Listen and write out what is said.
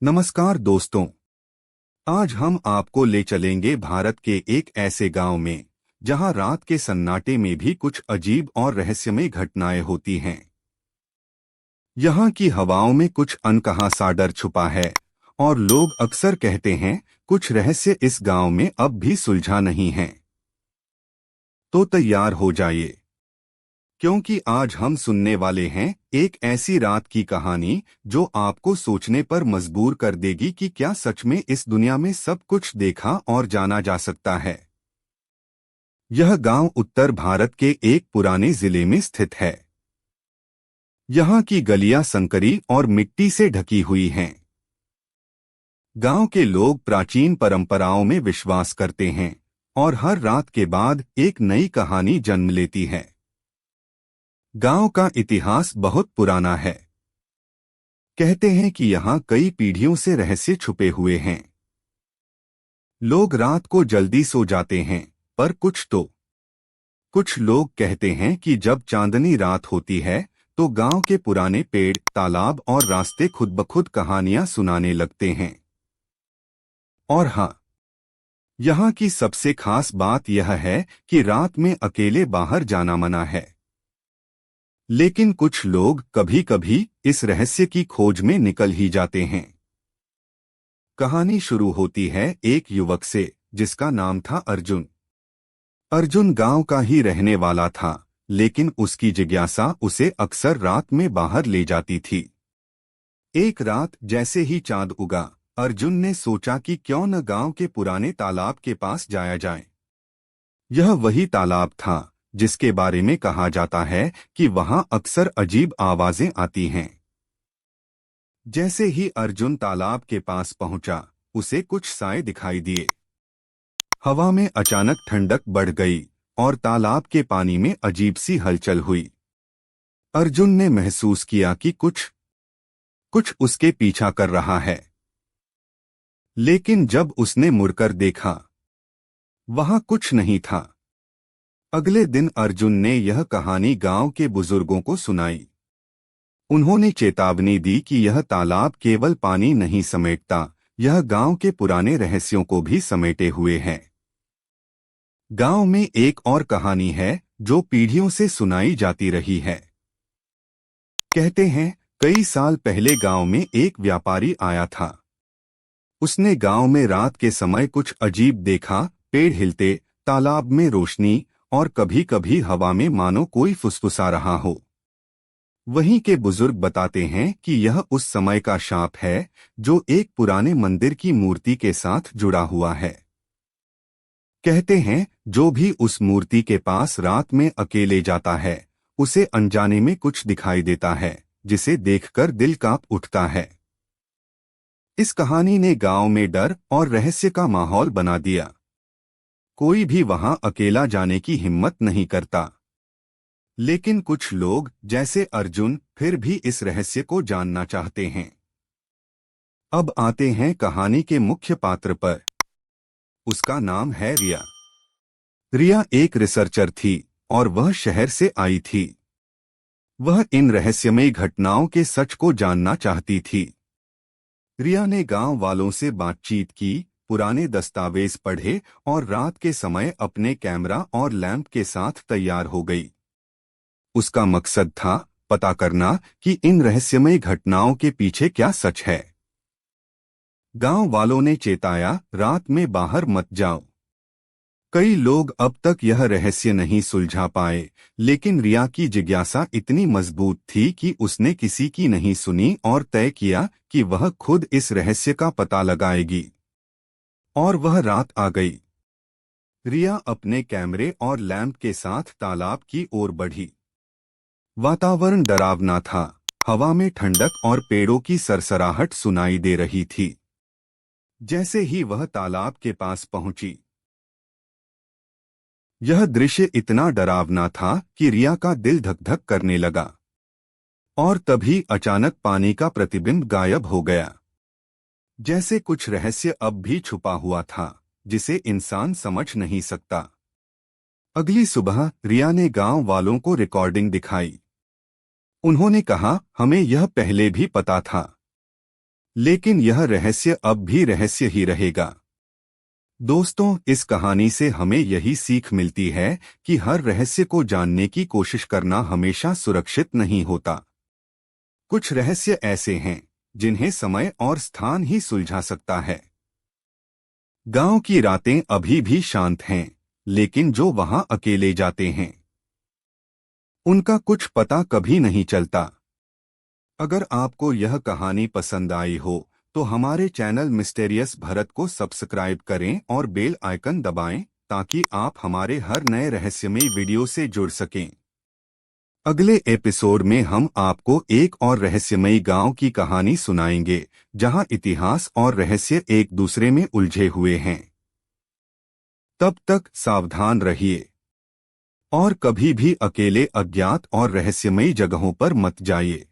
नमस्कार दोस्तों। आज हम आपको ले चलेंगे भारत के एक ऐसे गांव में जहां रात के सन्नाटे में भी कुछ अजीब और रहस्यमय घटनाएं होती हैं। यहाँ की हवाओं में कुछ अनकहा सा डर छुपा है और लोग अक्सर कहते हैं कुछ रहस्य इस गांव में अब भी सुलझा नहीं है। तो तैयार हो जाइए, क्योंकि आज हम सुनने वाले हैं एक ऐसी रात की कहानी जो आपको सोचने पर मजबूर कर देगी कि क्या सच में इस दुनिया में सब कुछ देखा और जाना जा सकता है। यह गांव उत्तर भारत के एक पुराने जिले में स्थित है। यहाँ की गलियां संकरी और मिट्टी से ढकी हुई हैं। गांव के लोग प्राचीन परंपराओं में विश्वास करते हैं और हर रात के बाद एक नई कहानी जन्म लेती है। गांव का इतिहास बहुत पुराना है। कहते हैं कि यहाँ कई पीढ़ियों से रहस्य छुपे हुए हैं। लोग रात को जल्दी सो जाते हैं, पर कुछ लोग कहते हैं कि जब चांदनी रात होती है तो गांव के पुराने पेड़, तालाब और रास्ते खुद ब खुद कहानियां सुनाने लगते हैं। और हाँ, यहाँ की सबसे खास बात यह है कि रात में अकेले बाहर जाना मना है। लेकिन कुछ लोग कभी-कभी इस रहस्य की खोज में निकल ही जाते हैं। कहानी शुरू होती है एक युवक से जिसका नाम था अर्जुन। अर्जुन गांव का ही रहने वाला था, लेकिन उसकी जिज्ञासा उसे अक्सर रात में बाहर ले जाती थी। एक रात जैसे ही चांद उगा, अर्जुन ने सोचा कि क्यों न गांव के पुराने तालाब के पास जाया जाए। यह वही तालाब था जिसके बारे में कहा जाता है कि वहां अक्सर अजीब आवाजें आती हैं। जैसे ही अर्जुन तालाब के पास पहुंचा, उसे कुछ साए दिखाई दिए। हवा में अचानक ठंडक बढ़ गई और तालाब के पानी में अजीब सी हलचल हुई। अर्जुन ने महसूस किया कि कुछ उसके पीछा कर रहा है। लेकिन जब उसने मुड़कर देखा, वहां कुछ नहीं था। अगले दिन अर्जुन ने यह कहानी गांव के बुजुर्गों को सुनाई। उन्होंने चेतावनी दी कि यह तालाब केवल पानी नहीं समेटता, यह गांव के पुराने रहस्यों को भी समेटे हुए है। गांव में एक और कहानी है जो पीढ़ियों से सुनाई जाती रही है। कहते हैं कई साल पहले गांव में एक व्यापारी आया था। उसने गांव में रात के समय कुछ अजीब देखा। पेड़ हिलते, तालाब में रोशनी और कभी-कभी हवा में मानो कोई फुसफुसा रहा हो। वहीं के बुजुर्ग बताते हैं कि यह उस समय का शाप है जो एक पुराने मंदिर की मूर्ति के साथ जुड़ा हुआ है। कहते हैं जो भी उस मूर्ति के पास रात में अकेले जाता है, उसे अनजाने में कुछ दिखाई देता है जिसे देखकर दिल कांप उठता है। इस कहानी ने गांव में डर और रहस्य का माहौल बना दिया। कोई भी वहां अकेला जाने की हिम्मत नहीं करता। लेकिन कुछ लोग जैसे अर्जुन फिर भी इस रहस्य को जानना चाहते हैं। अब आते हैं कहानी के मुख्य पात्र पर। उसका नाम है रिया। रिया एक रिसर्चर थी और वह शहर से आई थी। वह इन रहस्यमय घटनाओं के सच को जानना चाहती थी। रिया ने गांव वालों से बातचीत की, पुराने दस्तावेज पढ़े और रात के समय अपने कैमरा और लैंप के साथ तैयार हो गई। उसका मकसद था पता करना कि इन रहस्यमय घटनाओं के पीछे क्या सच है। गांव वालों ने चेताया, रात में बाहर मत जाओ। कई लोग अब तक यह रहस्य नहीं सुलझा पाए, लेकिन रिया की जिज्ञासा इतनी मजबूत थी कि उसने किसी की नहीं सुनी और तय किया कि वह खुद इस रहस्य का पता लगाएगी। और वह रात आ गई। रिया अपने कैमरे और लैंप के साथ तालाब की ओर बढ़ी। वातावरण डरावना था। हवा में ठंडक और पेड़ों की सरसराहट सुनाई दे रही थी। जैसे ही वह तालाब के पास पहुंची, यह दृश्य इतना डरावना था कि रिया का दिल धक धक करने लगा। और तभी अचानक पानी का प्रतिबिंब गायब हो गया। जैसे कुछ रहस्य अब भी छुपा हुआ था जिसे इंसान समझ नहीं सकता। अगली सुबह रिया ने गांव वालों को रिकॉर्डिंग दिखाई। उन्होंने कहा, हमें यह पहले भी पता था। लेकिन यह रहस्य अब भी रहस्य ही रहेगा। दोस्तों, इस कहानी से हमें यही सीख मिलती है कि हर रहस्य को जानने की कोशिश करना हमेशा सुरक्षित नहीं होता। कुछ रहस्य ऐसे हैं जिन्हें समय और स्थान ही सुलझा सकता है। गांव की रातें अभी भी शांत हैं, लेकिन जो वहां अकेले जाते हैं उनका कुछ पता कभी नहीं चलता। अगर आपको यह कहानी पसंद आई हो तो हमारे चैनल मिस्टेरियस भारत को सब्सक्राइब करें और बेल आइकन दबाएं ताकि आप हमारे हर नए रहस्यमयी वीडियो से जुड़ सकें। अगले एपिसोड में हम आपको एक और रहस्यमयी गांव की कहानी सुनाएंगे जहां इतिहास और रहस्य एक दूसरे में उलझे हुए हैं। तब तक सावधान रहिए और कभी भी अकेले अज्ञात और रहस्यमयी जगहों पर मत जाइए।